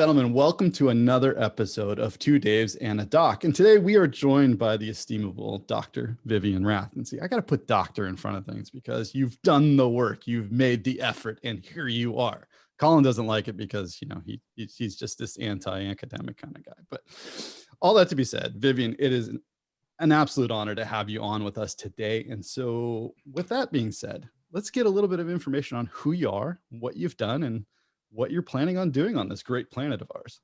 gentlemen, welcome to another episode of Two Daves and a Doc. And today we are joined by the estimable Dr. Vivian Rath. And see, I got to put doctor in front of things because you've done the work, you've made the effort, and here you are. Colin doesn't like it because, you know, he's just this anti-academic kind of guy. But all that to be said, Vivian, it is an absolute honor to have you on with us today. And so with that being said, let's get a little bit of information on who you are, what you've done, and what you're planning on doing on this great planet of ours.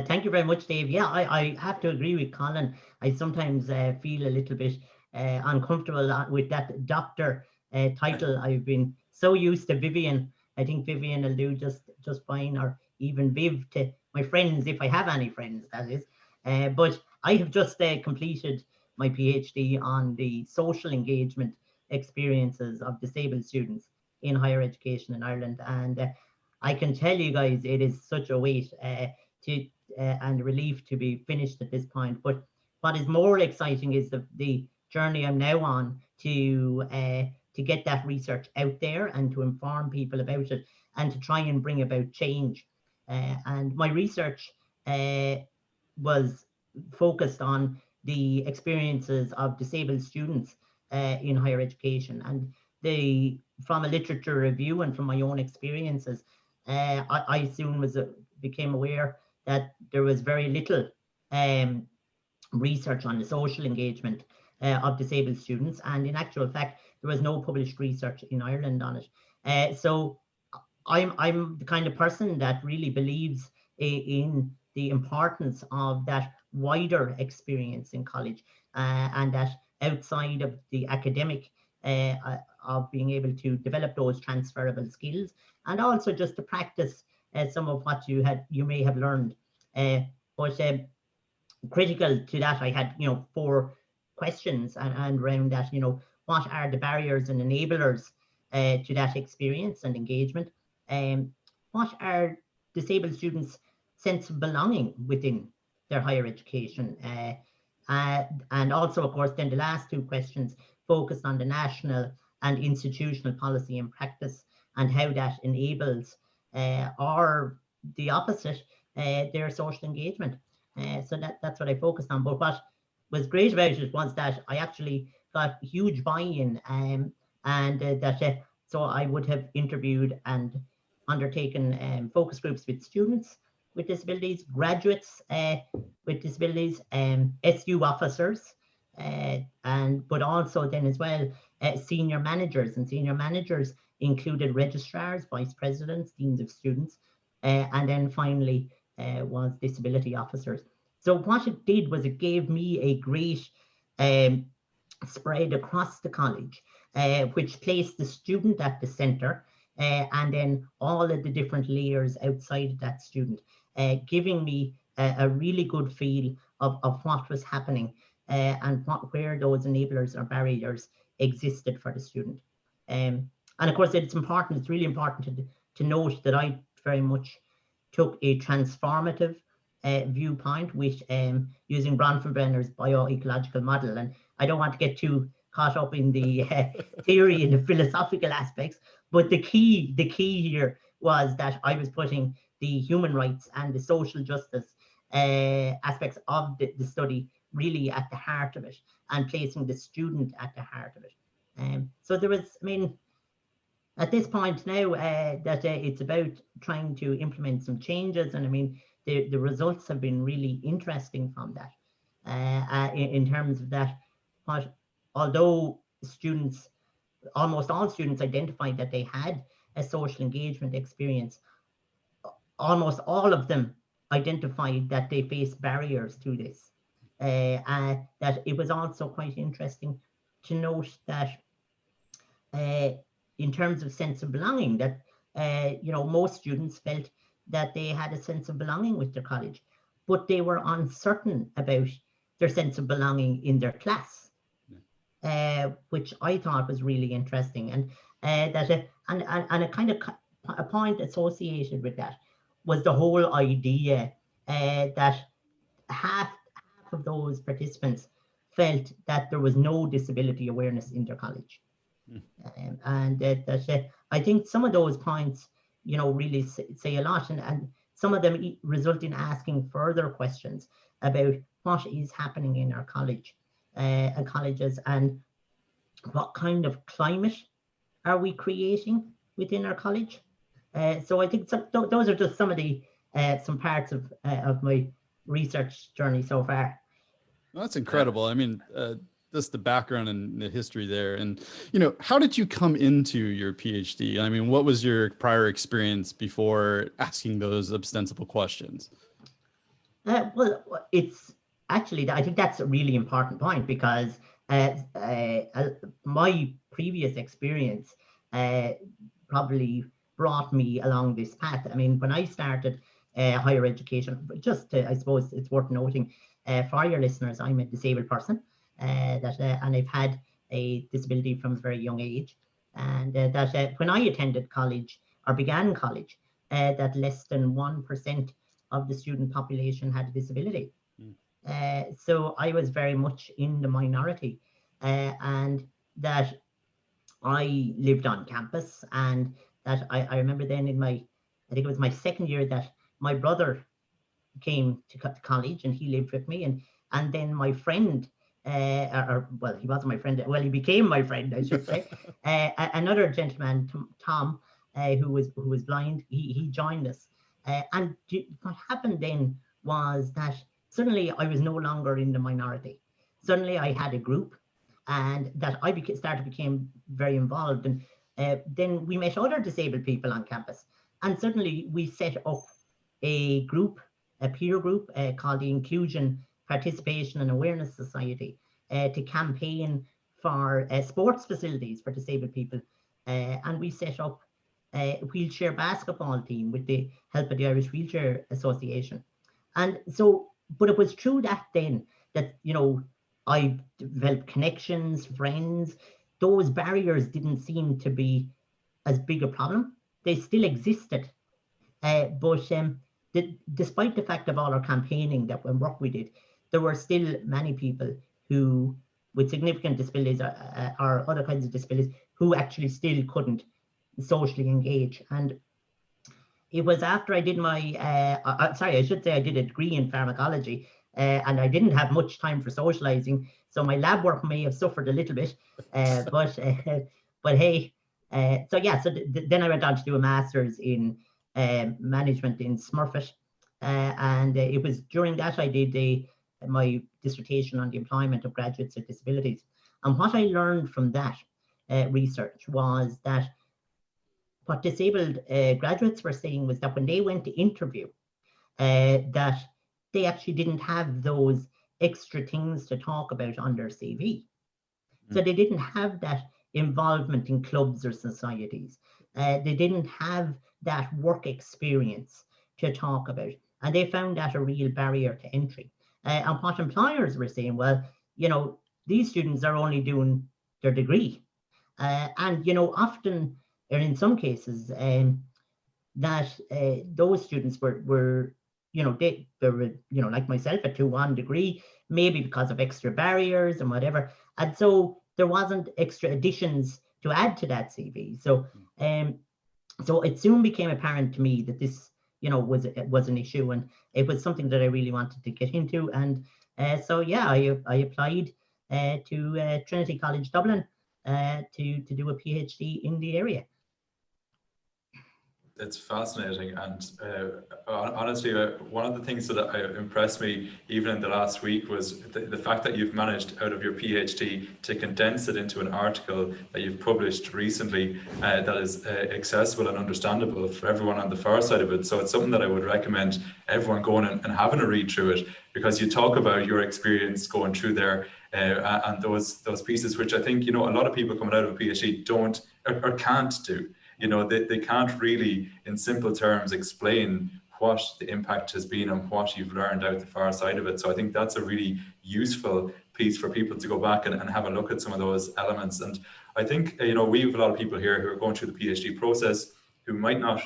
Thank you very much, Dave. Yeah, I have to agree with Colin. I sometimes feel a little bit uncomfortable with that doctor title. I've been so used to Vivian. I think Vivian will do just fine, or even Viv to my friends, if I have any friends, that is. But I have just completed my PhD on the social engagement experiences of disabled students in higher education in Ireland. And I can tell you guys, it is such a weight and relief to be finished at this point. But what is more exciting is the journey I'm now on to get that research out there and to inform people about it and to try and bring about change. And my research was focused on the experiences of disabled students in higher education. And from a literature review and from my own experiences, I soon became aware that there was very little research on the social engagement of disabled students, and in actual fact, there was no published research in Ireland on it. So I'm the kind of person that really believes in the importance of that wider experience in college, and that outside of the academic of being able to develop those transferable skills, and also just to practice some of what you may have learned. But critical to that, I had 4 questions and around that. What are the barriers and enablers to that experience and engagement? What are disabled students' sense of belonging within their higher education? And also, of course, then the last 2 questions focused on the national and institutional policy and practice and how that enables or the opposite, their social engagement. So that's what I focused on. But what was great about it was that I actually got huge buy-in, so I would have interviewed and undertaken focus groups with students with disabilities, graduates with disabilities, SU officers, but also then as well senior managers, and senior managers included registrars, vice presidents, deans of students, and then finally was disability officers. So what it did was it gave me a great spread across the college, which placed the student at the center, and then all of the different layers outside of that student, giving me a really good feel of what was happening and where those enablers or barriers existed for the student. And of course, it's really important to note that I very much took a transformative viewpoint with using Bronfenbrenner's bioecological model. And I don't want to get too caught up in the theory and the philosophical aspects, but the key here was that I was putting the human rights and the social justice aspects of the study really at the heart of it, and placing the student at the heart of it. So there was, at this point now, that it's about trying to implement some changes, and the results have been really interesting from that, in terms of that. But although almost all students identified that they had a social engagement experience, almost all of them identified that they face barriers to this. That it was also quite interesting to note that in terms of sense of belonging, that most students felt that they had a sense of belonging with their college, but they were uncertain about their sense of belonging in their class, which I thought was really interesting. And a point associated with that was the whole idea that half of those participants felt that there was no disability awareness in their college. I think some of those points, really say a lot. And some of them result in asking further questions about what is happening in our college and colleges, and what kind of climate are we creating within our college. So I think those are just some of the some parts of my research journey so far. Well, that's incredible. I mean, just the background and the history there. And, how did you come into your PhD? I mean, what was your prior experience before asking those ostensible questions? Well, it's actually, I think that's a really important point, because my previous experience probably brought me along this path. I mean, when I started higher education, I suppose it's worth noting for your listeners, I'm a disabled person, and I've had a disability from a very young age, and that when I attended college or began college, that less than 1% of the student population had a disability. So I was very much in the minority, and that I lived on campus, and that I remember then I think it was my second year, that my brother came to college and he lived with me, and then my friend, well, he wasn't my friend, well, he became my friend, I should say. Another gentleman, Tom, who was blind, he joined us. And what happened then was that suddenly I was no longer in the minority. Suddenly I had a group, and that I became very involved. And then we met other disabled people on campus, and suddenly we set up a peer group called the Inclusion, Participation and Awareness Society, to campaign for sports facilities for disabled people. And we set up a wheelchair basketball team with the help of the Irish Wheelchair Association. And so, but it was through that then that, I developed connections, friends. Those barriers didn't seem to be as big a problem. They still existed. But despite the fact of all our campaigning and work we did, there were still many people who, with significant disabilities or other kinds of disabilities, who actually still couldn't socially engage. And it was after I did I should say I did a degree in pharmacology, and I didn't have much time for socializing, so my lab work may have suffered a little bit, but hey, then I went on to do a master's in management in Smurfit, and it was during that I did my dissertation on the employment of graduates with disabilities. And what I learned from that research was that what disabled graduates were saying was that when they went to interview, that they actually didn't have those extra things to talk about on their CV. So they didn't have that involvement in clubs or societies. They didn't have that work experience to talk about. And they found that a real barrier to entry. And what employers were saying, well, these students are only doing their degree. And, often, or in some cases, that those students were they were, like myself, a 2-1 degree, maybe because of extra barriers and whatever. And so there wasn't extra additions to add to that CV. So so it soon became apparent to me that this, was an issue, and it was something that I really wanted to get into. And so yeah, I applied to Trinity College Dublin to do a PhD in the area. It's fascinating, and honestly, one of the things that impressed me even in the last week was the fact that you've managed, out of your PhD, to condense it into an article that you've published recently that is accessible and understandable for everyone on the far side of it. So it's something that I would recommend everyone going and having a read through it, because you talk about your experience going through there and those pieces, which I think, a lot of people coming out of a PhD don't or can't do. They can't really, in simple terms, explain what the impact has been and what you've learned out the far side of it. So I think that's a really useful piece for people to go back and have a look at some of those elements. And I think, we have a lot of people here who are going through the PhD process who might not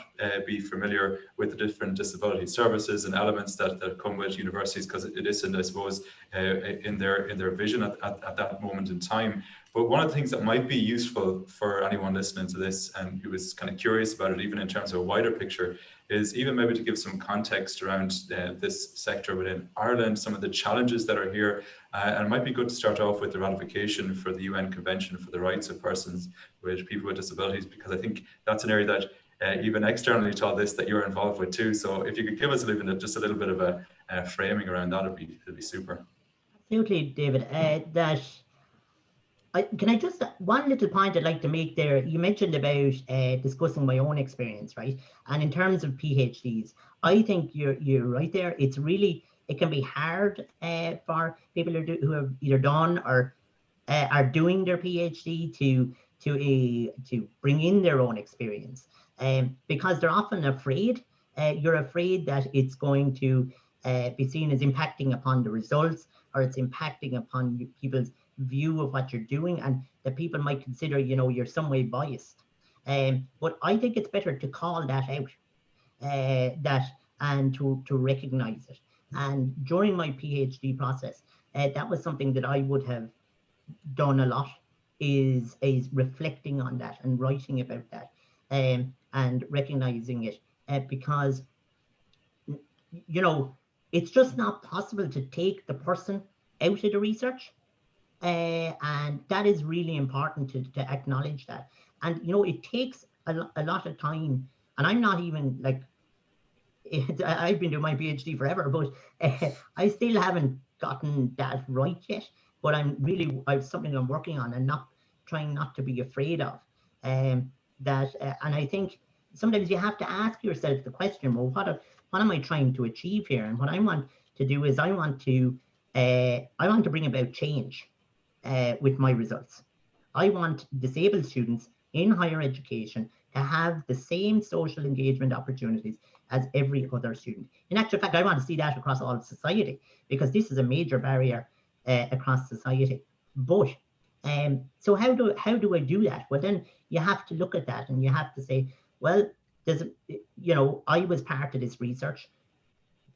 be familiar with the different disability services and elements that come with universities, because it isn't, I suppose, in their vision at that moment in time. But one of the things that might be useful for anyone listening to this and who is kind of curious about it, even in terms of a wider picture, is even maybe to give some context around this sector within Ireland, some of the challenges that are here. And it might be good to start off with the ratification for the UN Convention for the Rights of Persons with People with Disabilities, because I think that's an area that even externally to all this that you're involved with too. So if you could give us just a little bit of a framing around that, it'd be super. Absolutely, David. Can I just, one little point I'd like to make there, you mentioned about discussing my own experience, right? And in terms of PhDs, I think you're right there. It's really, it can be hard for people who have either done or are doing their PhD to bring in their own experience, because they're often afraid. You're afraid that it's going to be seen as impacting upon the results, or it's impacting upon people's view of what you're doing, and that people might consider, you're some way biased. But I think it's better to call that out, and to recognize it. And during my PhD process, that was something that I would have done a lot, is reflecting on that and writing about that, and recognizing it, because it's just not possible to take the person out of the research, and that is really important to acknowledge that. And it takes a lot of time, and I'm not even like, I've been doing my PhD forever, but I still haven't gotten that right yet. But I've something I'm working on, and trying not to be afraid of. And I think sometimes you have to ask yourself the question, well, what am I trying to achieve here? And what I want to do is I want to bring about change with my results. I want disabled students in higher education to have the same social engagement opportunities as every other student. In actual fact, I want to see that across all of society, because this is a major barrier across society. But so how do I do that? Well, then you have to look at that, and you have to say, well, I was part of this research.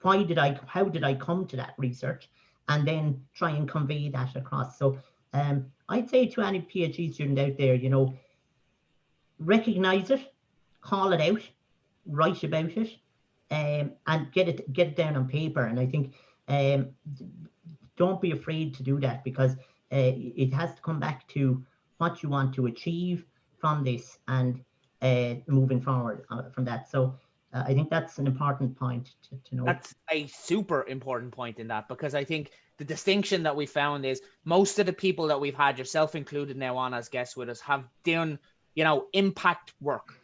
How did I come to that research? And then try and convey that across. So I'd say to any PhD student out there, recognize it, call it out, write about it, and get it down on paper. And I think don't be afraid to do that, because it has to come back to what you want to achieve from this, and moving forward from that. So I think that's an important point to know. That's a super important point in that, because I think the distinction that we found is most of the people that we've had, yourself included now on as guests with us, have done, impact work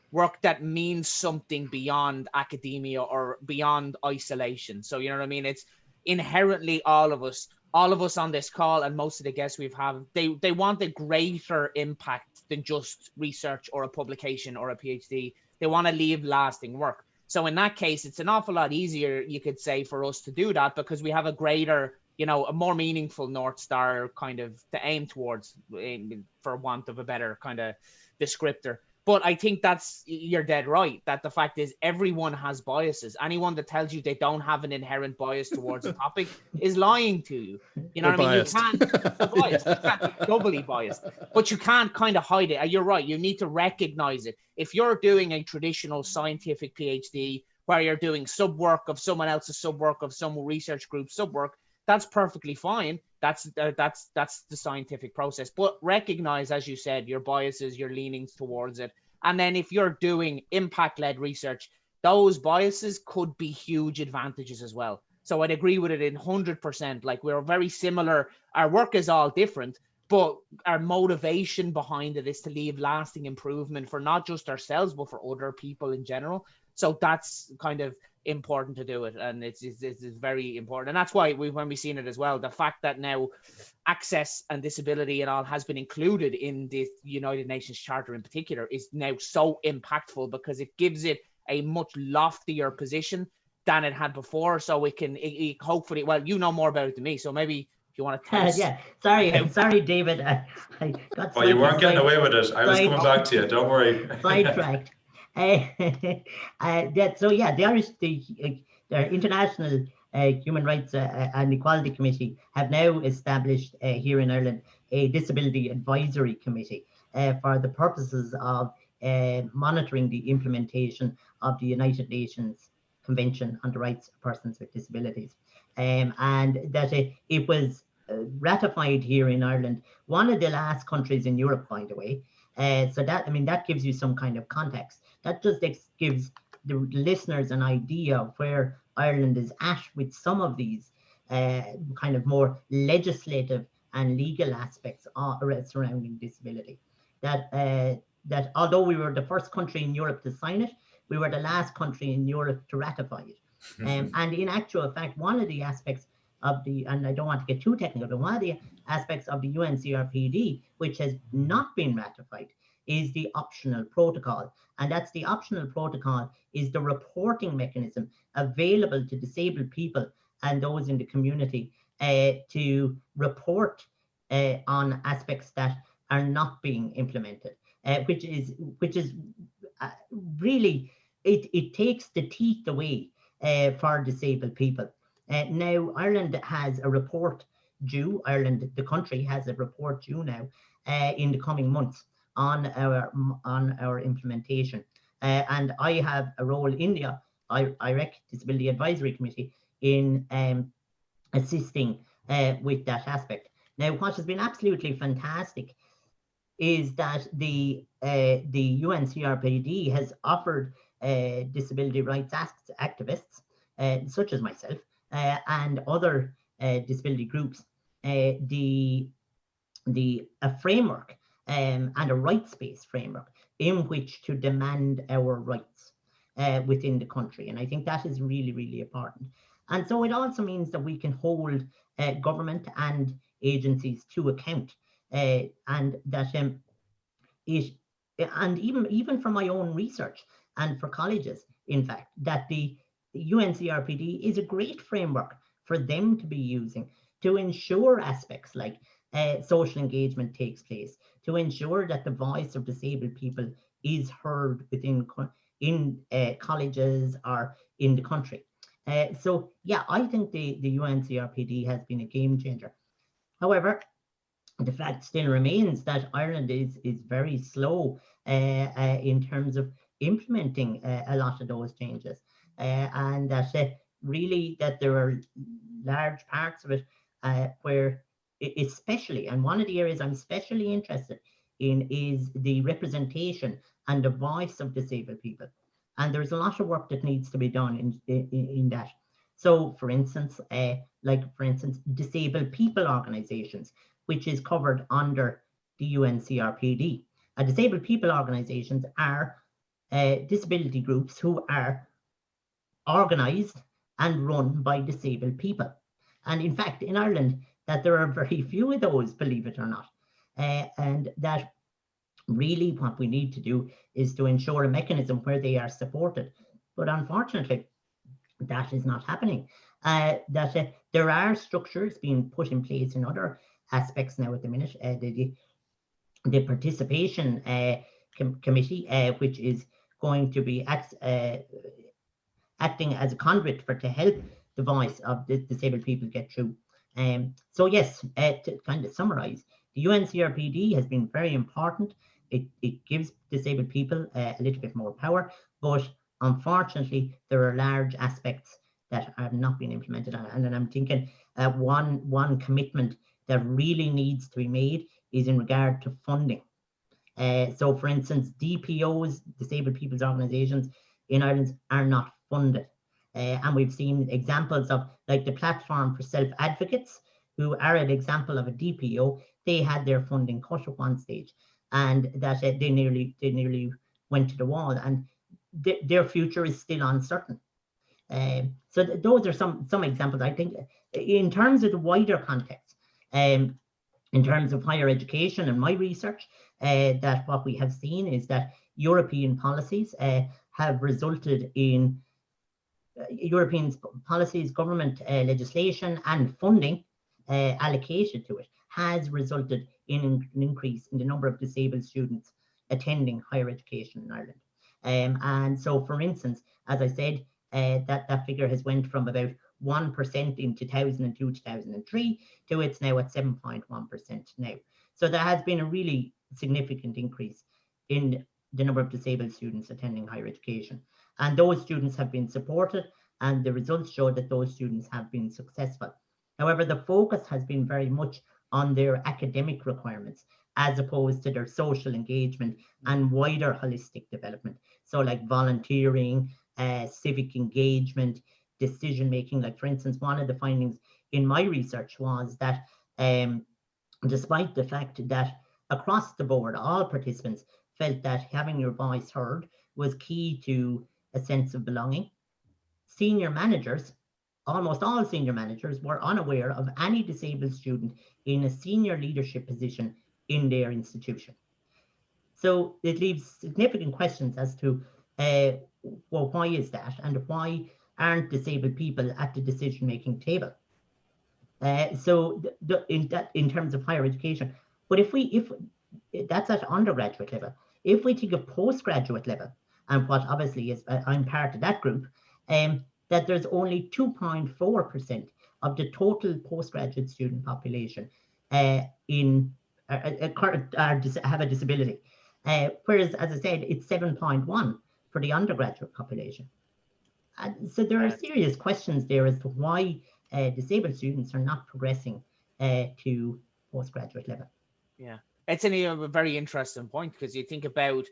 that means something beyond academia or beyond isolation. So, you know what I mean? It's inherently all of us on this call, and most of the guests we've had, they want a greater impact than just research or a publication or a PhD. They want to leave lasting work. So in that case, it's an awful lot easier, you could say, for us to do that, because we have a greater, a more meaningful North Star kind of to aim towards, for want of a better kind of descriptor. But I think you're dead right, that the fact is everyone has biases. Anyone that tells you they don't have an inherent bias towards a topic is lying to you. You know what I mean? You can't be biased. You can't be doubly biased, but you can't kind of hide it. You're right. You need to recognize it. If you're doing a traditional scientific PhD where you're doing sub-work of someone else's sub-work of some research group sub-work, that's perfectly fine. That's the scientific process. But recognize, as you said, your biases, your leanings towards it. And then if you're doing impact-led research, those biases could be huge advantages as well. So I'd agree with it in 100%. Like, we're very similar. Our work is all different, but our motivation behind it is to leave lasting improvement for not just ourselves, but for other people in general. So that's kind of important to do it, and it's very important. And that's why when we've seen it as well, the fact that now access and disability and all has been included in the United Nations Charter in particular is now so impactful, because it gives it a much loftier position than it had before. So it can hopefully, well, you know more about it than me, so maybe if you want to tell us. Yeah, sorry, David. I got you weren't getting away with it. I was coming back to you. Don't worry. Sidetracked. The Irish, the international Human Rights and Equality Committee have now established here in Ireland a Disability Advisory Committee for the purposes of monitoring the implementation of the United Nations Convention on the Rights of Persons with Disabilities. And that it was ratified here in Ireland, one of the last countries in Europe, by the way. So that, I mean, that gives you some kind of context. That just gives the listeners an idea of where Ireland is at with some of these kind of more legislative and legal aspects surrounding disability. That although we were the first country in Europe to sign it, we were the last country in Europe to ratify it. And in actual fact, one of the aspects of the, and I don't want to get too technical, but one of the aspects of the UNCRPD, which has not been ratified, is the optional protocol. And that's the optional protocol is the reporting mechanism available to disabled people and those in the community to report on aspects that are not being implemented, which is really, it takes the teeth away for disabled people. Now, Ireland has a report due, Ireland, the country has a report due now in the coming months on our implementation. And I have a role in the IREC, Disability Advisory Committee, in assisting with that aspect. Now, what has been absolutely fantastic is that the UNCRPD has offered disability rights activists, such as myself, and other disability groups, a framework and a rights-based framework in which to demand our rights within the country. And I think that is really, really important. And so it also means that we can hold government and agencies to account, and that and even for my own research and for colleges, in fact, that the UNCRPD is a great framework for them to be using to ensure aspects like social engagement takes place, to ensure that the voice of disabled people is heard within colleges or in the country. So yeah, I think the UNCRPD has been a game changer. However, the fact still remains that Ireland is very slow in terms of implementing a lot of those changes, and that really that there are large parts of it where especially, and one of the areas I'm especially interested in is the representation and the voice of disabled people. And there's a lot of work that needs to be done in that. So for instance, disabled people organizations, which is covered under the UNCRPD. Disabled people organizations are disability groups who are organized and run by disabled people. And in fact, in Ireland, that there are very few of those, believe it or not. And that really what we need to do is to ensure a mechanism where they are supported. But unfortunately, that is not happening. There are structures being put in place in other aspects now at the minute. The participation committee, which is going to be acting as a conduit to help the voice of the disabled people get through. So yes, to kind of summarize, the UNCRPD has been very important. It gives disabled people a little bit more power, but unfortunately, there are large aspects that have not been implemented. And then I'm thinking one commitment that really needs to be made is in regard to funding. So for instance, DPOs, disabled people's organizations in Ireland, are not funded. And we've seen examples of like the Platform for Self-Advocates, who are an example of a DPO. They had their funding cut at one stage, and that they nearly went to the wall, and their future is still uncertain. So those are some examples. I think in terms of the wider context, in terms of higher education and my research, that what we have seen is that European policies have resulted in European policies, government legislation and funding allocated to it has resulted in an increase in the number of disabled students attending higher education in Ireland. And so, for instance, as I said, that figure has went from about 1% in 2002, 2003 to it's now at 7.1% now. So there has been a really significant increase in the number of disabled students attending higher education. And those students have been supported, and the results show that those students have been successful. However, the focus has been very much on their academic requirements as opposed to their social engagement and wider holistic development. So like volunteering, civic engagement, decision making. Like for instance, one of the findings in my research was that despite the fact that across the board, all participants felt that having your voice heard was key to a sense of belonging, senior managers, almost all senior managers, were unaware of any disabled student in a senior leadership position in their institution. So it leaves significant questions as to, well, why is that, and why aren't disabled people at the decision-making table? So in terms of higher education, but if that's at undergraduate level, if we think of postgraduate level, and what obviously is, I'm part of that group, that there's only 2.4% of the total postgraduate student population have a disability. Whereas, as I said, it's 7.1 for the undergraduate population. And so there are serious questions there as to why disabled students are not progressing to postgraduate level. Yeah, it's a very interesting point, because you think about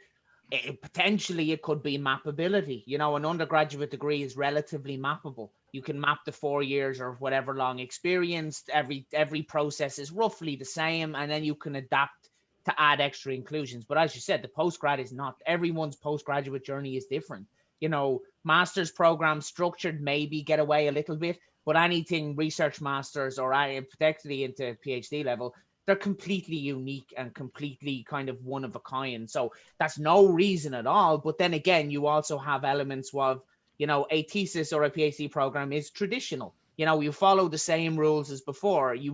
potentially it could be mapability. You know, an undergraduate degree is relatively mappable. You can map the 4 years or whatever long experience. Every process is roughly the same, and then you can adapt to add extra inclusions. But as you said, the postgrad is not. Everyone's postgraduate journey is different. You know, master's program structured maybe get away a little bit, but anything research masters or particularly into PhD level, they're completely unique and completely kind of one of a kind. So that's no reason at all. But then again, you also have elements of, you know, a thesis or a PhD program is traditional. You know, you follow the same rules as before. You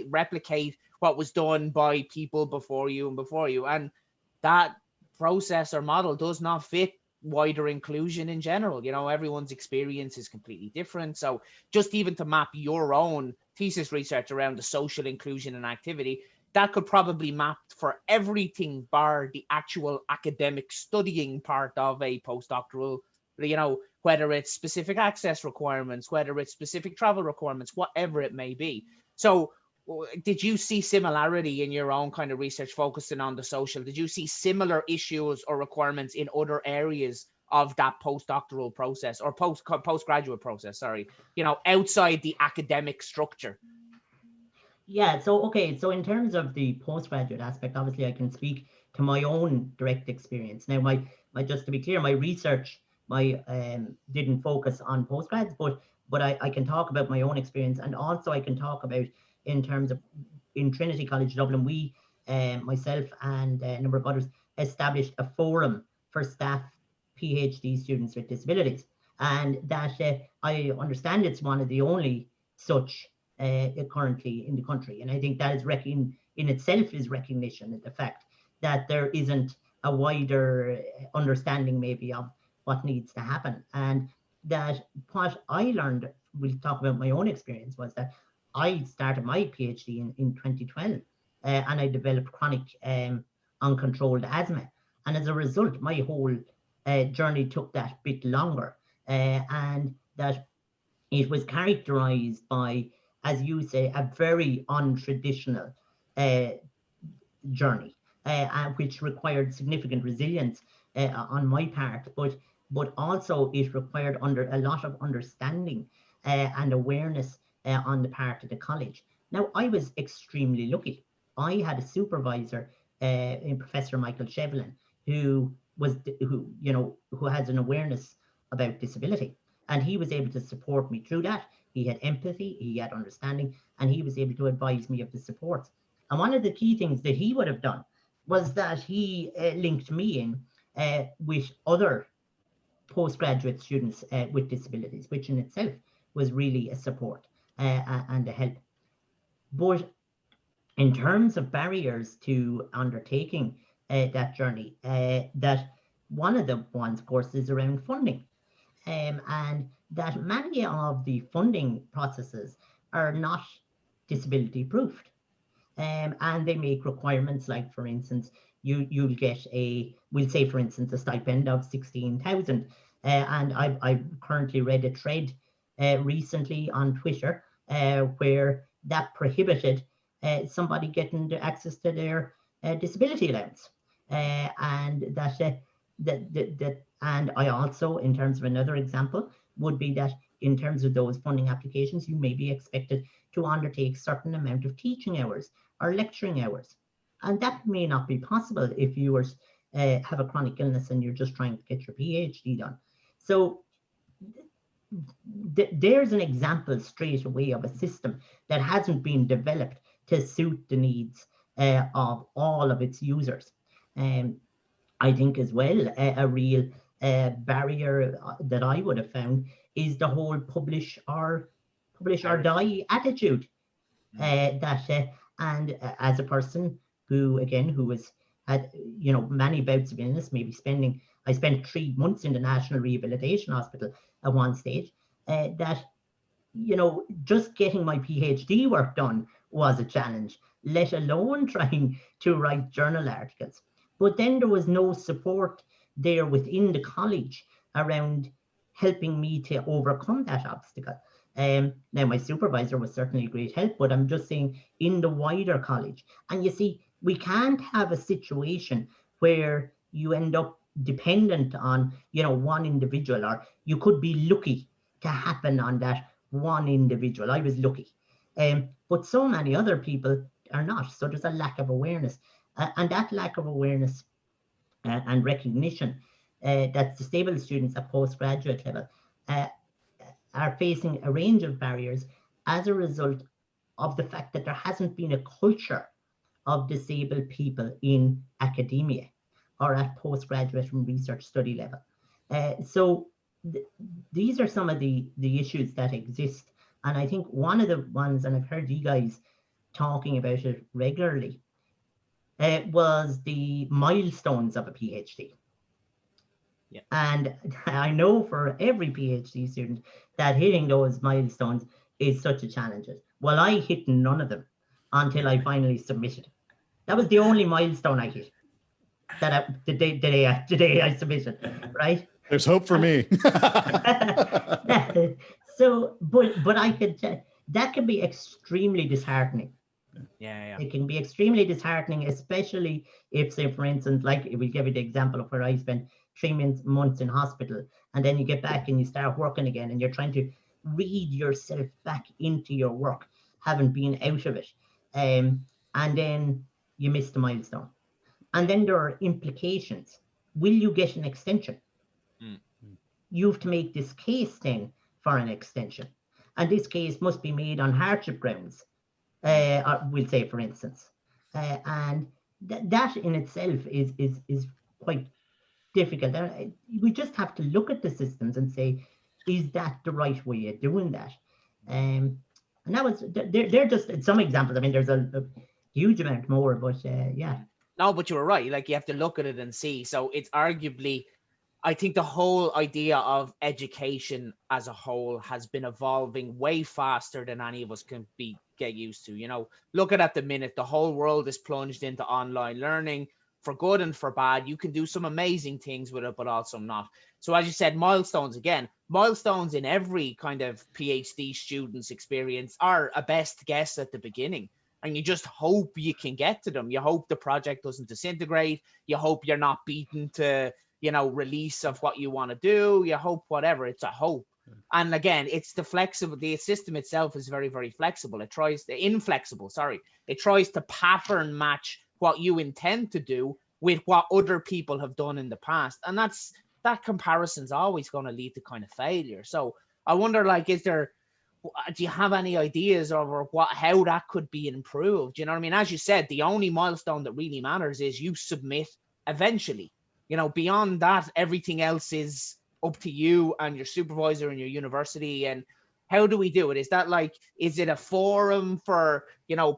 replicate what was done by people before you. And that process or model does not fit wider inclusion in general. You know, everyone's experience is completely different. So just even to map your own thesis research around the social inclusion and activity, that could probably map for everything bar the actual academic studying part of a postdoctoral, you know, whether it's specific access requirements, whether it's specific travel requirements, whatever it may be. So did you see similarity in your own kind of research focusing on the social? Did you see similar issues or requirements in other areas of that postdoctoral process or postgraduate process, sorry, you know, outside the academic structure? Yeah, so okay, so in terms of the postgraduate aspect, obviously I can speak to my own direct experience. Now, my just to be clear, my research didn't focus on postgrads, but I can talk about my own experience, and also I can talk about in terms of in Trinity College Dublin, we myself and a number of others established a forum for staff PhD students with disabilities, and that I understand it's one of the only such currently in the country, and I think that is in itself is recognition of the fact that there isn't a wider understanding maybe of what needs to happen. And that what I learned, we'll talk about my own experience, was that I started my PhD in 2012 and I developed chronic uncontrolled asthma. And as a result, my whole journey took that bit longer, and that it was characterized by, as you say, a very untraditional journey, which required significant resilience on my part, but also it required a lot of understanding and awareness on the part of the college. Now, I was extremely lucky. I had a supervisor in Professor Michael Shevlin, who has an awareness about disability, and he was able to support me through that. He had empathy, he had understanding, and he was able to advise me of the supports. And one of the key things that he would have done was that he linked me in with other postgraduate students with disabilities, which in itself was really a support and a help. But in terms of barriers to undertaking that journey, that one of the ones, of course, is around funding. And that many of the funding processes are not disability proofed. And they make requirements like, for instance, you'll get we'll say, for instance, a stipend of 16,000. And I've currently read a thread recently on Twitter where that prohibited somebody getting the access to their disability allowance. And and I also, in terms of another example, would be that in terms of those funding applications, you may be expected to undertake certain amount of teaching hours or lecturing hours. And that may not be possible if you have a chronic illness and you're just trying to get your PhD done. So there's an example straight away of a system that hasn't been developed to suit the needs of all of its users. I think as well, a real barrier that I would have found is the whole publish or die attitude. And as a person who had many bouts of illness, I spent 3 months in the National Rehabilitation Hospital at one stage, that just getting my PhD work done was a challenge, let alone trying to write journal articles. But then there was no support there within the college around helping me to overcome that obstacle. Now, my supervisor was certainly a great help, but I'm just saying in the wider college. And you see, we can't have a situation where you end up dependent on, one individual, or you could be lucky to happen on that one individual. I was lucky. But so many other people are not. So there's a lack of awareness. And that lack of awareness and recognition that disabled students at postgraduate level are facing a range of barriers as a result of the fact that there hasn't been a culture of disabled people in academia or at postgraduate and research study level. So these are some of the issues that exist. And I think one of the ones, and I've heard you guys talking about it regularly, was the milestones of a PhD. Yeah. And I know for every PhD student that hitting those milestones is such a challenge. Well, I hit none of them until I finally submitted. That was the only milestone I hit. The day I submitted, right? There's hope for me. So, but I could, that can be extremely disheartening. Yeah. It can be extremely disheartening, especially if, say, for instance, like we'll give you the example of where I spent 3 months in hospital, and then you get back and you start working again, and you're trying to read yourself back into your work, having been out of it, and then you miss the milestone, and then there are implications. Will you get an extension? You have to make this case then for an extension, and this case must be made on hardship grounds. We'll say, for instance, and that in itself is quite difficult. We just have to look at the systems and say, is that the right way of doing that? And that was they're just some examples. I mean, there's a huge amount more, but yeah. No, but you were right. Like, you have to look at it and see. So it's arguably, I think the whole idea of education as a whole has been evolving way faster than any of us can get used to. Look at the minute, the whole world is plunged into online learning, for good and for bad. You can do some amazing things with it, but also not. So as you said, milestones in every kind of PhD student's experience are a best guess at the beginning. And you just hope you can get to them. You hope the project doesn't disintegrate. You hope you're not beaten to, release of what you want to do. You hope whatever. It's a hope. And again, it's the system itself is very, very flexible. It tries to pattern match what you intend to do with what other people have done in the past. And that comparison's always going to lead to kind of failure. So I wonder, do you have any ideas over how that could be improved? You know what I mean? As you said, the only milestone that really matters is you submit eventually. Beyond that, everything else is up to you and your supervisor and your university. And how do we do it? Is it a forum for,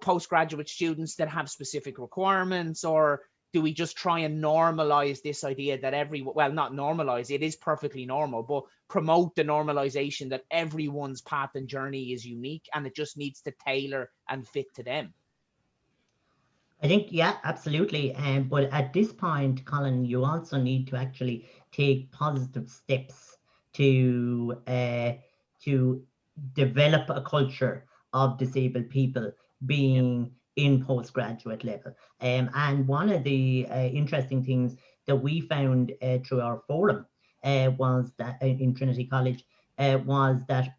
postgraduate students that have specific requirements, or do we just try and normalize this idea that not normalize, it is perfectly normal, but promote the normalization that everyone's path and journey is unique and it just needs to tailor and fit to them? I think, yeah, absolutely. But at this point, Colin, you also need to actually take positive steps to develop a culture of disabled people being in postgraduate level. And one of the interesting things that we found through our forum was that in Trinity College was that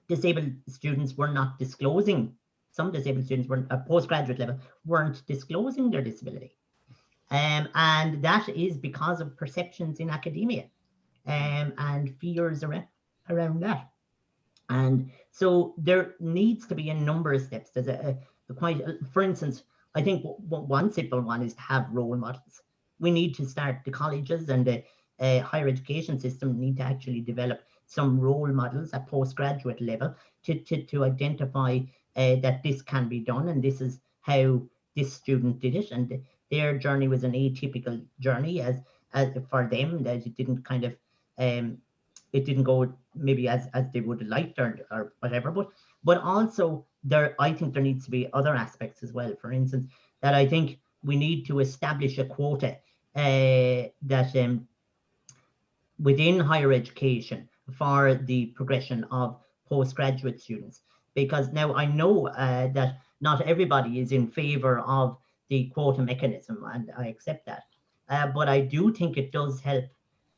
disabled students were not disclosing. Some disabled students were at postgraduate level weren't disclosing their disability. And that is because of perceptions in academia and fears around that. And so there needs to be a number of steps. There's for instance, I think one simple one is to have role models. We need to start, the colleges and the higher education system need to actually develop some role models at postgraduate level to identify that this can be done, and this is how this student did it, and their journey was an atypical journey as for them, that it didn't kind of it didn't go maybe as they would have liked or whatever, but also I think there needs to be other aspects as well. For instance, that I think we need to establish a quota that within higher education for the progression of postgraduate students, because now I know that not everybody is in favor of the quota mechanism, and I accept that, but I do think it does help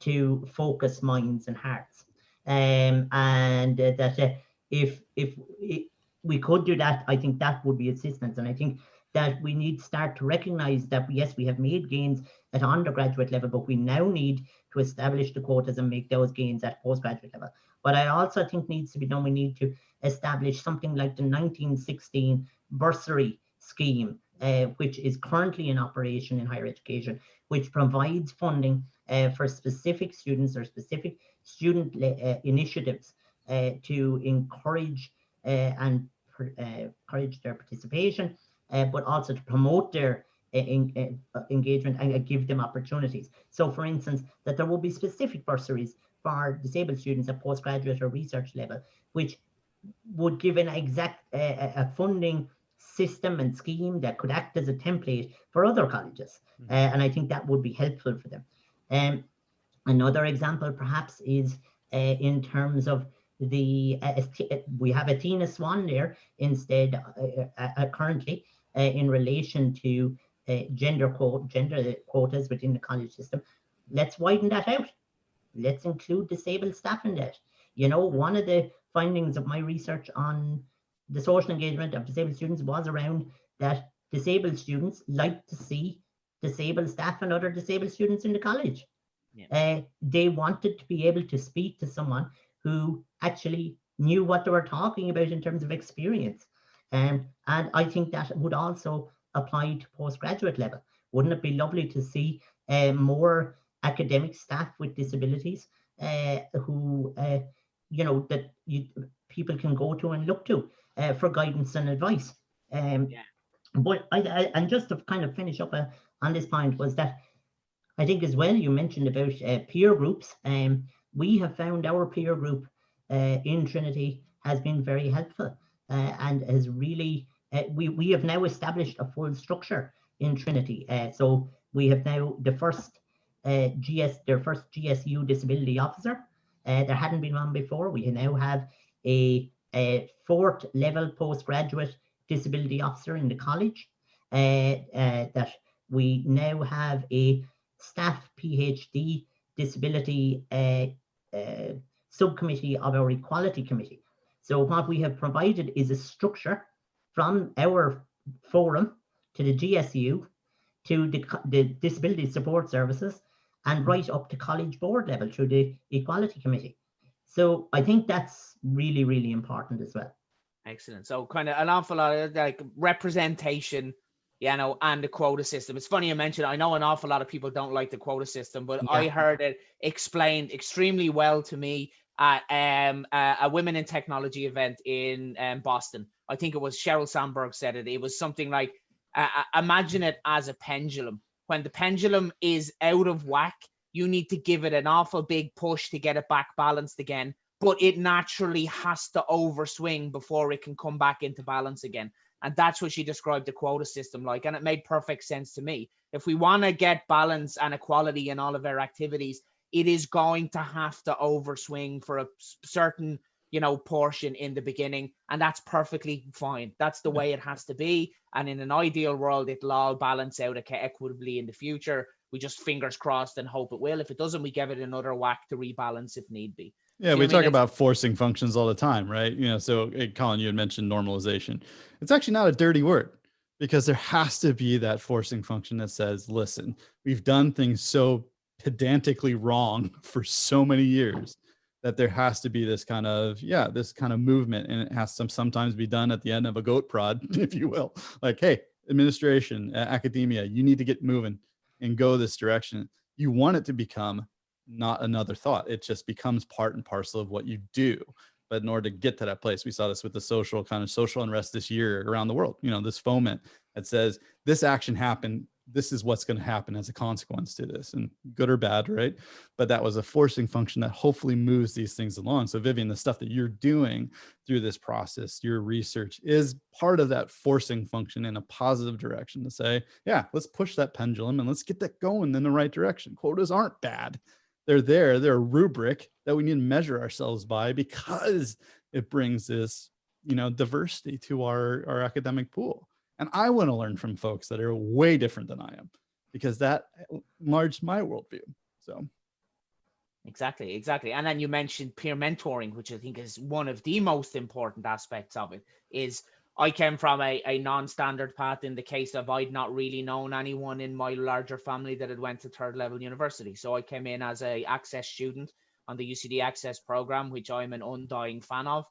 to focus minds and hearts, and that if we could do that, I think that would be assistance. And I think that we need to start to recognize that yes, we have made gains at undergraduate level, but we now need to establish the quotas and make those gains at postgraduate level. But I also think needs to be done, we need to establish something like the 1916 bursary scheme, which is currently in operation in higher education, which provides funding for specific students or specific student initiatives to encourage and encourage their participation, but also to promote their engagement and give them opportunities. So for instance, that there will be specific bursaries for disabled students at postgraduate or research level, which would give an exact a funding system and scheme that could act as a template for other colleges. And I think that would be helpful for them. Another example perhaps is in terms of the we have Athena Swan there instead currently in relation to gender quotas within the college system. Let's widen that out. Let's include disabled staff in that. You know, one of the findings of my research on the social engagement of disabled students was around that disabled students like to see disabled staff and other disabled students in the college. Yeah. They wanted to be able to speak to someone who actually knew what they were talking about in terms of experience. And I think that would also apply to postgraduate level. Wouldn't it be lovely to see more academic staff with disabilities who, you know, that people can go to and look to for guidance and advice. But and just to kind of finish up on this point was that I think as well, you mentioned about peer groups. We have found our peer group in Trinity has been very helpful and has really, we have now established a full structure in Trinity. So we have now their first GSU disability officer. There hadn't been one before. We now have a fourth level postgraduate disability officer in the college. That we now have a staff PhD disability subcommittee of our equality committee. So what we have provided is a structure from our forum to the GSU to the disability support services and right up to college board level through the equality committee. So I think that's really, really important as well. Excellent. So kind of an awful lot of like representation, you know, and the quota system. It's funny you mentioned, I know an awful lot of people don't like the quota system, but yeah. I heard it explained extremely well to me at a Women in Technology event in Boston. I think it was Sheryl Sandberg said it. It was something like, imagine it as a pendulum. when the pendulum is out of whack, you need to give it an awful big push to get it back balanced again, but it naturally has to overswing before it can come back into balance again. And that's what she described the quota system like, and it made perfect sense to me. If we want to get balance and equality in all of our activities, it is going to have to overswing for a certain, portion in the beginning, and that's perfectly fine. That's the way it has to be. And in an ideal world, it'll all balance out equitably in the future. We just fingers crossed and hope it will. If it doesn't, we give it another whack to rebalance if need be. Yeah, we talk about forcing functions all the time, right? So Colin, you had mentioned normalization. It's actually not a dirty word, because there has to be that forcing function that says, listen, we've done things so pedantically wrong for so many years that there has to be this kind of movement, and it has to sometimes be done at the end of a goat prod, if you will. Like, hey, administration, academia, you need to get moving and go this direction. You want it to become not another thought. It just becomes part and parcel of what you do. But in order to get to that place, we saw this with the social unrest this year around the world, this foment that says this action happened, this is what's going to happen as a consequence to this, and good or bad, right? But that was a forcing function that hopefully moves these things along. So Vivian, the stuff that you're doing through this process, your research, is part of that forcing function in a positive direction to say, yeah, let's push that pendulum and let's get that going in the right direction. Quotas aren't bad. They're a rubric that we need to measure ourselves by, because it brings this, diversity to our academic pool. And I want to learn from folks that are way different than I am, because that enlarged my worldview. So. Exactly. And then you mentioned peer mentoring, which I think is one of the most important aspects of it. Is I came from a non-standard path in the case of I'd not really known anyone in my larger family that had went to third level university. So I came in as a access student on the UCD Access program, which I'm an undying fan of.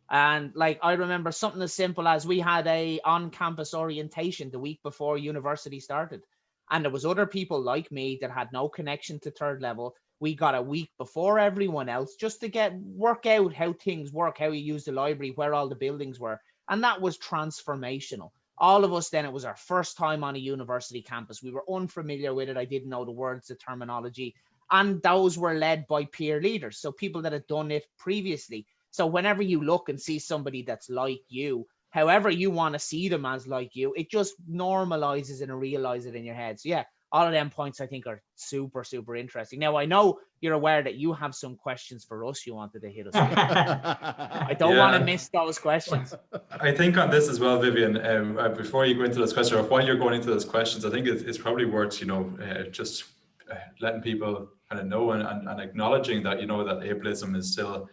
And I remember something as simple as we had a on-campus orientation the week before university started. And there was other people like me that had no connection to third level. We got a week before everyone else just to work out how things work, how you use the library, where all the buildings were. And that was transformational. All of us then, it was our first time on a university campus. We were unfamiliar with it. I didn't know the words, the terminology. And those were led by peer leaders. So people that had done it previously. So whenever you look and see somebody that's like you, however you want to see them as like you, it just normalizes and realizes it in your head. So yeah, all of them points I think are super, super interesting. Now, I know you're aware that you have some questions for us you wanted to hit us with. I don't want to miss those questions. I think on this as well, Vivian, before you go into those questions, or while you're going into those questions, I think it's probably worth, just letting people kind of know and acknowledging that, that ableism is still,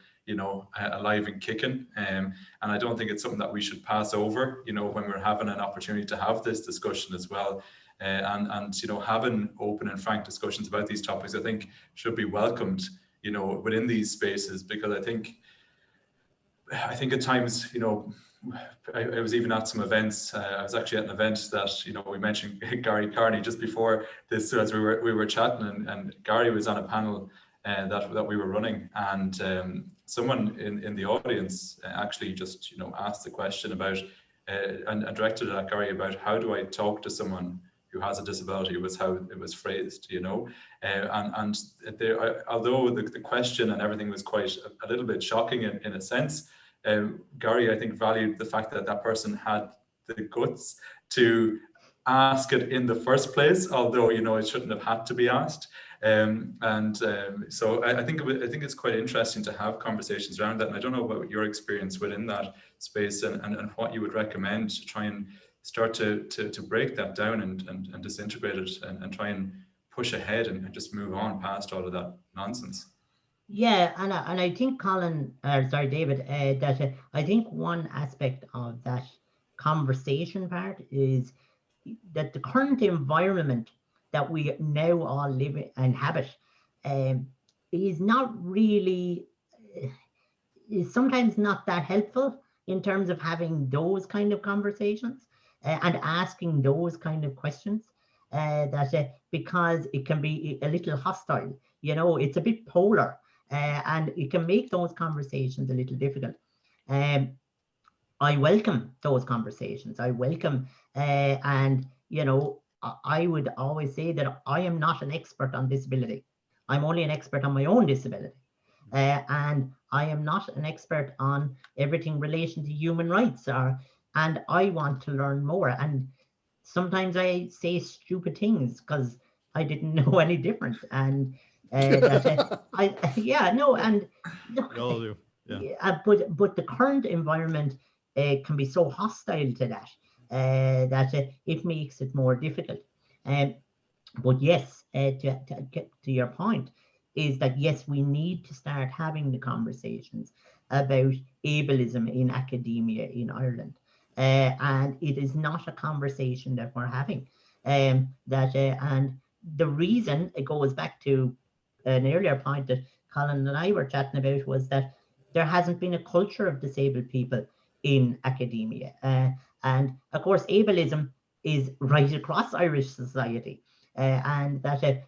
alive and kicking. And I don't think it's something that we should pass over, when we're having an opportunity to have this discussion as well. And having open and frank discussions about these topics, I think, should be welcomed, within these spaces, because I think at times, I was even at some events. I was actually at an event that, we mentioned Gary Carney just before this, as we were chatting, and Gary was on a panel that we were running, and someone in the audience actually just, asked the question about, and directed it at Gary about, how do I talk to someone who has a disability, was how it was phrased, and there, although the question and everything was quite a little bit shocking in a sense, Gary, I think, valued the fact that that person had the guts to ask it in the first place, although, it shouldn't have had to be asked. So I think it's quite interesting to have conversations around that. And I don't know about your experience within that space, and what you would recommend to try and start to break that down and disintegrate it, and try and push ahead and just move on past all of that nonsense. Yeah, and I think David, that I think one aspect of that conversation part is that the current environment that we now all live in and inhabit is not really, is sometimes not that helpful in terms of having those kind of conversations and asking those kind of questions, because it can be a little hostile, it's a bit polar, and it can make those conversations a little difficult. I welcome those conversations. I welcome, and I would always say that I am not an expert on disability. I'm only an expert on my own disability. And I am not an expert on everything relation to human rights, and I want to learn more. And sometimes I say stupid things because I didn't know any different. And yeah, no, and look, We all do. Yeah. But the current environment can be so hostile to that that it makes it more difficult. But yes, to get to your point, is that yes, we need to start having the conversations about ableism in academia in Ireland. And it is not a conversation that we're having. And the reason, it goes back to an earlier point that Colin and I were chatting about, was that there hasn't been a culture of disabled people in academia. And of course, ableism is right across Irish society. And that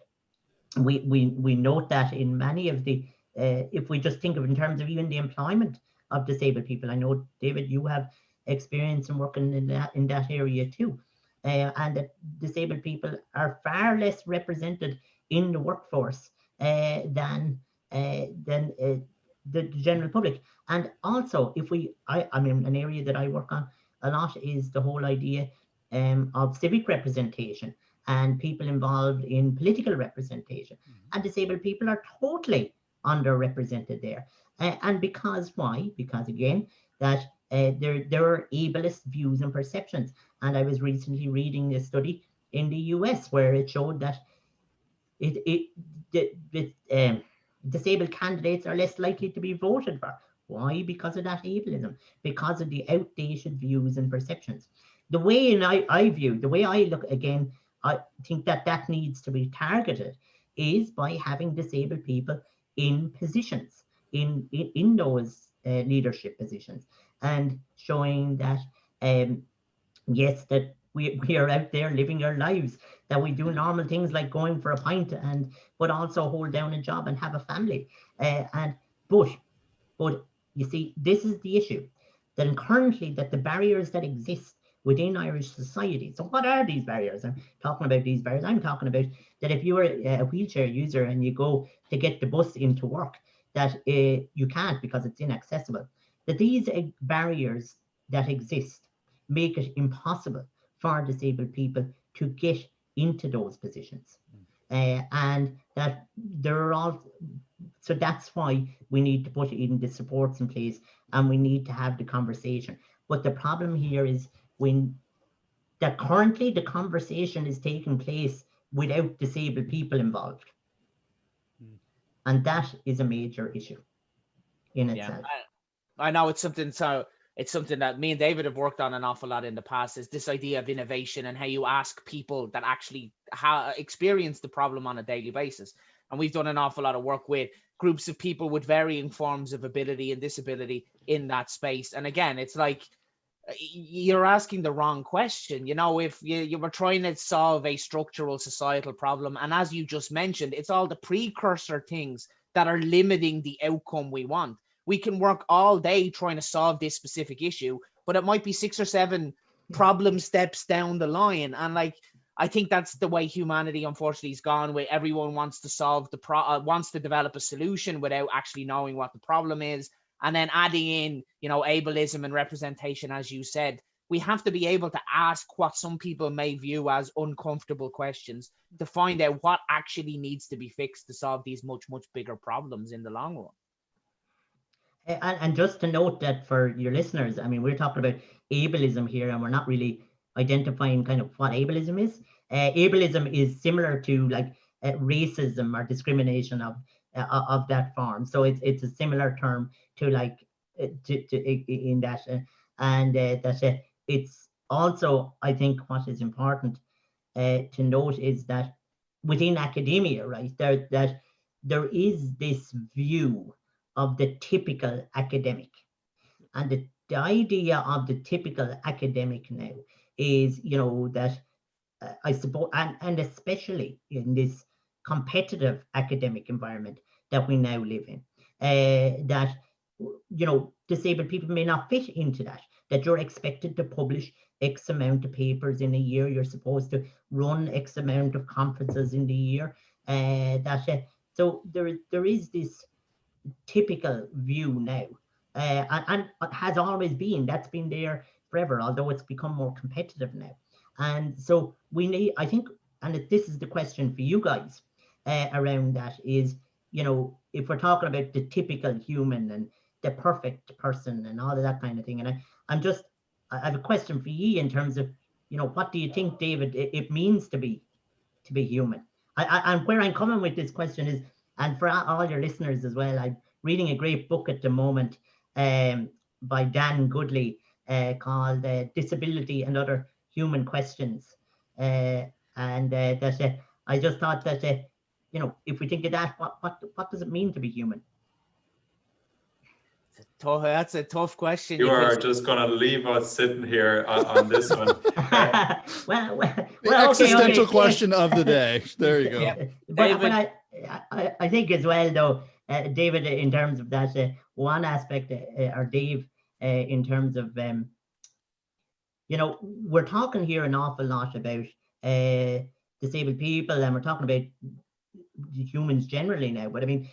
we note that in many of the, if we just think of in terms of even the employment of disabled people. I know, David, you have experience in working in that area too. And that disabled people are far less represented in the workforce than the general public. And also, if I mean, an area that I work on a lot is the whole idea of civic representation and people involved in political representation. And disabled people are totally underrepresented there. And why? Because again, that there are ableist views and perceptions. And I was recently reading a study in the US where it showed that disabled candidates are less likely to be voted for. Why? Because of that ableism, because of the outdated views and perceptions. The way the way I look, again, I think that needs to be targeted is by having disabled people in positions, in those leadership positions, and showing that, yes, that we are out there living our lives, that we do normal things like going for a pint, but also hold down a job and have a family. But you see, this is the issue, that currently that the barriers that exist within Irish society. So what are these barriers? I'm talking about these barriers. I'm talking about that if you're a wheelchair user and you go to get the bus into work, that you can't because it's inaccessible. That these barriers that exist make it impossible for disabled people to get into those positions. And that there are all, so that's why we need to put in the supports in place, and we need to have the conversation. But the problem here is that currently the conversation is taking place without disabled people involved. And that is a major issue in itself. I know it's something that me and David have worked on an awful lot in the past, is this idea of innovation and how you ask people that actually experience the problem on a daily basis. And we've done an awful lot of work with groups of people with varying forms of ability and disability in that space. And again, it's like, you're asking the wrong question. If you were trying to solve a structural societal problem, and as you just mentioned, it's all the precursor things that are limiting the outcome we want. We can work all day trying to solve this specific issue, but it might be 6 or 7 problem steps down the line. And I think that's the way humanity, unfortunately, has gone, where everyone wants to solve wants to develop a solution without actually knowing what the problem is. And then adding in, ableism and representation, as you said, we have to be able to ask what some people may view as uncomfortable questions to find out what actually needs to be fixed to solve these much, much bigger problems in the long run. And just to note that for your listeners, I mean, we're talking about ableism here, and we're not really identifying kind of what ableism is. Ableism is similar to racism or discrimination of that form. So it's a similar term to in that, and that it's also, I think, what is important to note is that within academia, right, that there is this view of the typical academic, and the idea of the typical academic now is, that I suppose, and especially in this competitive academic environment that we now live in, that disabled people may not fit into that. that you're expected to publish X amount of papers in a year. You're supposed to run X amount of conferences in the year. So there is this typical view now, and it has always been. That's been there forever, although it's become more competitive now. And so we need, I think, and this is the question for you guys around that is, you know, if we're talking about the typical human and the perfect person and all of that kind of thing, and I have a question for you in terms of, you know, what do you think, David, it means to be human? And where I'm coming with this question is, and for all your listeners as well, I'm reading a great book at the moment by Dan Goodley called Disability and Other Human Questions. I just thought that, you know, if we think of that, what does it mean to be human? That's a tough question. You are just going to leave us sitting here on this one. well, existential question of the day. There you go. Yeah. But I think as well, though, David, in terms of that, one aspect, or Dave, in terms of, you know, we're talking here an awful lot about disabled people, and we're talking about humans generally now. But I mean,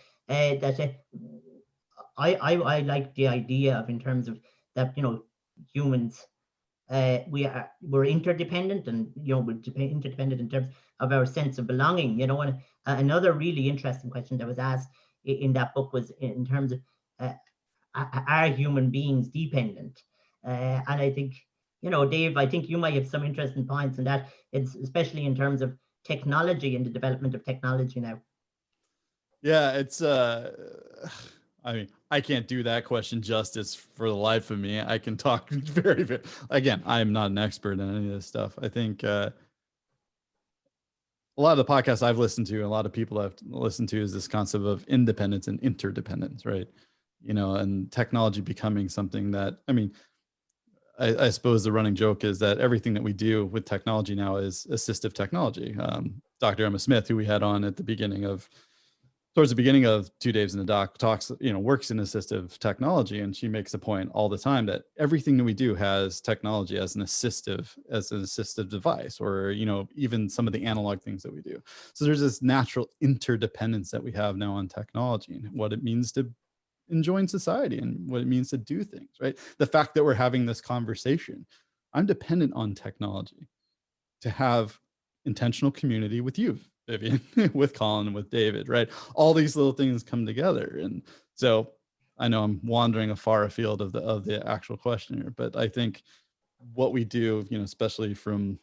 I like the idea of, in terms of that, you know, humans, we're interdependent, and, you know, we're interdependent in terms of our sense of belonging, you know. And another really interesting question that was asked in that book was in terms of are human beings dependent? And I think, you know, Dave, I think you might have some interesting points in that, it's especially in terms of technology and the development of technology now. Yeah, it's I mean, I can't do that question justice for the life of me. I can talk very, again, I'm not an expert in any of this stuff. I think a lot of the podcasts I've listened to, and a lot of people I've listened to, is this concept of independence and interdependence, right? You know, and technology becoming something that, I mean, I suppose the running joke is that everything that we do with technology now is assistive technology. Dr. Emma Smith, who we had on at the beginning of, towards the beginning of 2 Days in the Doc, talks, you know, works in assistive technology. And she makes a point all the time that everything that we do has technology as an assistive device, or, you know, even some of the analog things that we do. So there's this natural interdependence that we have now on technology and what it means to enjoy society and what it means to do things, right? The fact that we're having this conversation, I'm dependent on technology to have intentional community with you, Vivian, with Colin, with David, right? All these little things come together. And so I know I'm wandering afar afield of the actual question here, but I think what we do, you know, especially from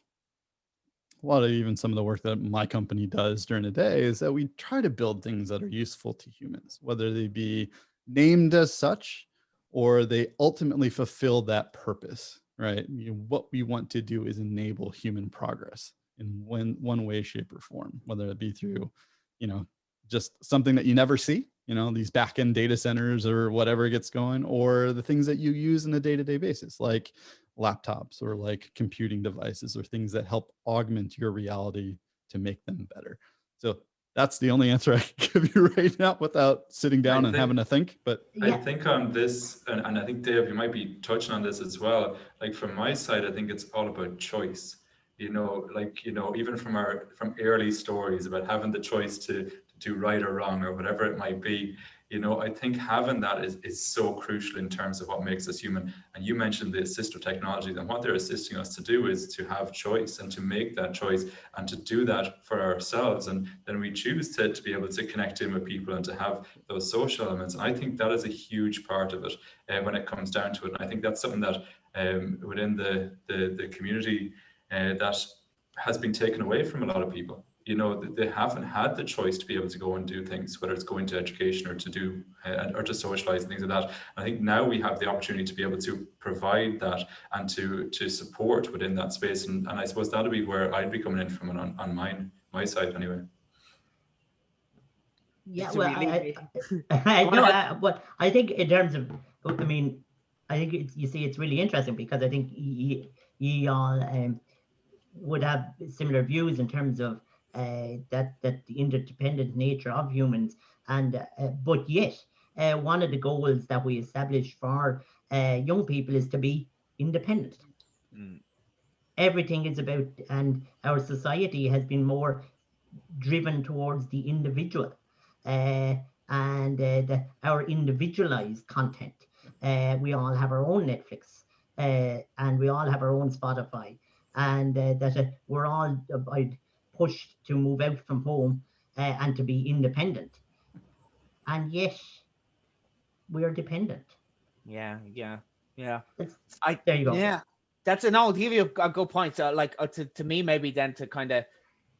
a lot of even some of the work that my company does during the day, is that we try to build things that are useful to humans, whether they be named as such or they ultimately fulfill that purpose, right? You know, what we want to do is enable human progress in one way, shape, or form, whether it be through, you know, just something that you never see, you know, these back-end data centers or whatever gets going, or the things that you use on a day-to-day basis, like laptops or like computing devices, or things that help augment your reality to make them better. So that's the only answer I can give you right now without sitting down and having to think. But I think on this, and I think Dave, you might be touching on this as well. Like from my side, I think it's all about choice. You know, like, you know, even from early stories about having the choice to do right or wrong or whatever it might be, you know, I think having that is so crucial in terms of what makes us human. And you mentioned the assistive technologies, and what they're assisting us to do is to have choice and to make that choice and to do that for ourselves. And then we choose to be able to connect in with people and to have those social elements. And I think that is a huge part of it when it comes down to it. And I think that's something that within the community that has been taken away from a lot of people. You know, they haven't had the choice to be able to go and do things, whether it's going to education or to do or to socialize and things like that. And I think now we have the opportunity to be able to provide that and to support within that space. And I suppose that'll be where I'd be coming in from on my side anyway. Yeah, well, I know, but I think in terms of, I mean, I think you see, it's really interesting because I think you all would have similar views in terms of that the interdependent nature of humans, and but yet one of the goals that we established for young people is to be independent. Mm. Everything is about, and our society has been more driven towards the individual, and our individualized content. We all have our own Netflix, and we all have our own Spotify, and that we're all pushed to move out from home and to be independent, and yet we're dependent. Yeah. It's, I there you go. Yeah, that's to give you a good point. To me, maybe then to kind of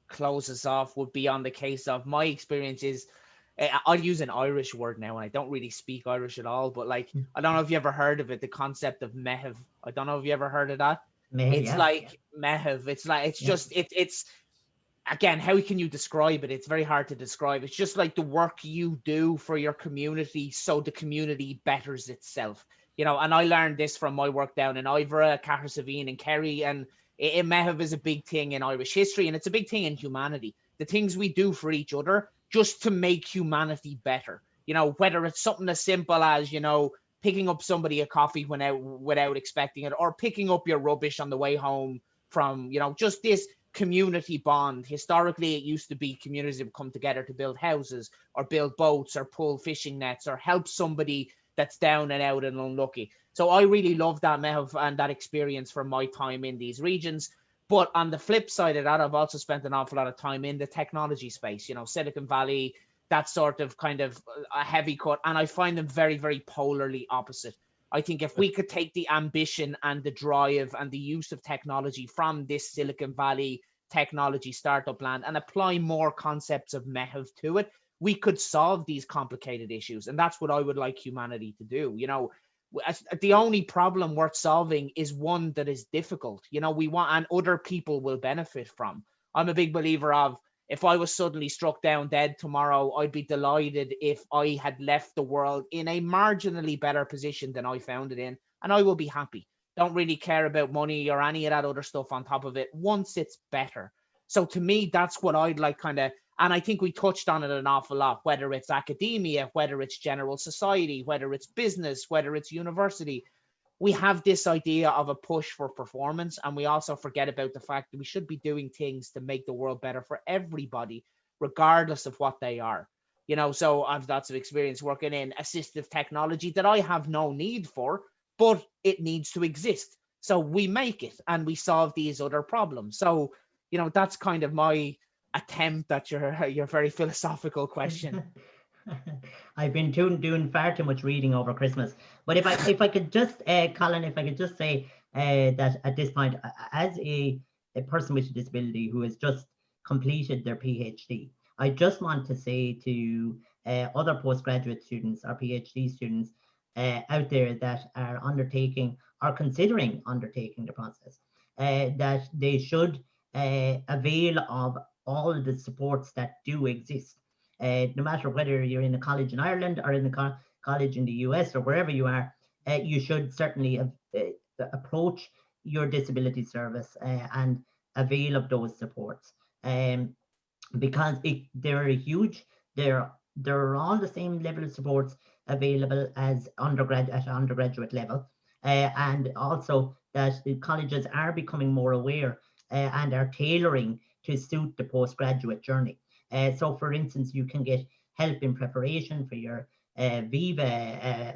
close us off would be on the case of my experience is, I'll use an Irish word now, and I don't really speak Irish at all, but like, I don't know if you ever heard of it, the concept of mehav. I don't know if you ever heard of that. It's like mehav. It's like, it's just, it's again, how can you describe it? It's very hard to describe. It's just like the work you do for your community, so the community betters itself. And I learned this from my work down in Ivora, Cahersiveen and Kerry, and mehav is a big thing in Irish history, and it's a big thing in humanity. The things we do for each other just to make humanity better. Whether it's something as simple as, picking up somebody a coffee without expecting it, or picking up your rubbish on the way home from, just this community bond. Historically, it used to be communities that would come together to build houses or build boats or pull fishing nets or help somebody that's down and out and unlucky. So I really love that mehav and that experience from my time in these regions. But on the flip side of that, I've also spent an awful lot of time in the technology space, Silicon Valley, that sort of kind of a heavy cut. And I find them very, very polarly opposite. I think if we could take the ambition and the drive and the use of technology from this Silicon Valley technology startup land and apply more concepts of mehav to it, we could solve these complicated issues. And that's what I would like humanity to do. The only problem worth solving is one that is difficult, we want, and other people will benefit from. I'm a big believer of, if I was suddenly struck down dead tomorrow, I'd be delighted if I had left the world in a marginally better position than I found it in, and I will be happy. Don't really care about money or any of that other stuff on top of it once it's better. So to me, that's what I'd like and I think we touched on it an awful lot, whether it's academia, whether it's general society, whether it's business, whether it's university. We have this idea of a push for performance, and we also forget about the fact that we should be doing things to make the world better for everybody, regardless of what they are. So I've lots of experience working in assistive technology that I have no need for, but it needs to exist. So we make it and we solve these other problems. So, that's kind of my attempt at your very philosophical question. I've been doing far too much reading over Christmas. But if I could just, Colin, if I could just say that at this point, as a person with a disability who has just completed their PhD, I just want to say to other postgraduate students or PhD students out there that are undertaking or considering undertaking the process, that they should avail of all of the supports that do exist. No matter whether you're in a college in Ireland or in a college in the US or wherever you are, you should certainly approach your disability service and avail of those supports, because they're huge. There are all the same level of supports available as undergraduate level, and also that the colleges are becoming more aware and are tailoring to suit the postgraduate journey. So for instance, you can get help in preparation for your Viva,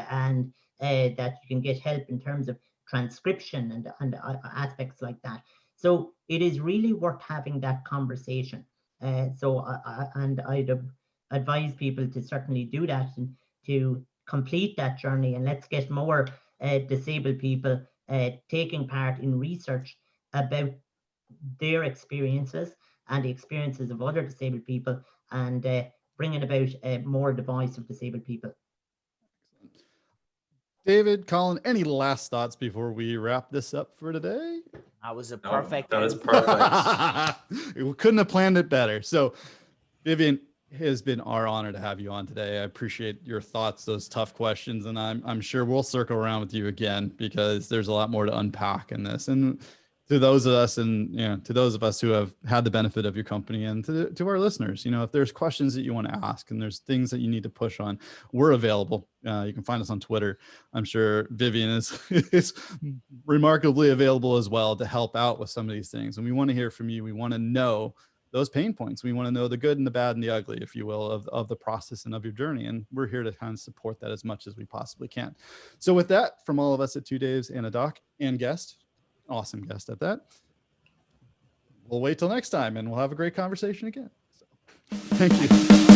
and that you can get help in terms of transcription and aspects like that. So it is really worth having that conversation. And I'd advise people to certainly do that and to complete that journey. And let's get more disabled people taking part in research about their experiences and the experiences of other disabled people, and bringing about more the voice of disabled people. David, Colin, any last thoughts before we wrap this up for today? That was a perfect. That is perfect. We couldn't have planned it better. So, Vivian, it has been our honor to have you on today. I appreciate your thoughts, those tough questions, and I'm sure we'll circle around with you again because there's a lot more to unpack in this. And to those of us to those of us who have had the benefit of your company, and to our listeners, if there's questions that you want to ask and there's things that you need to push on, we're available. You can find us on Twitter. I'm sure Vivian is remarkably available as well to help out with some of these things. And we want to hear from you. We want to know those pain points. We want to know the good and the bad and the ugly, if you will, of the process and of your journey. And we're here to kind of support that as much as we possibly can. So with that, from all of us at 2 Daves and a Doc and guest, awesome guest at that, we'll wait till next time and we'll have a great conversation again. So, thank you.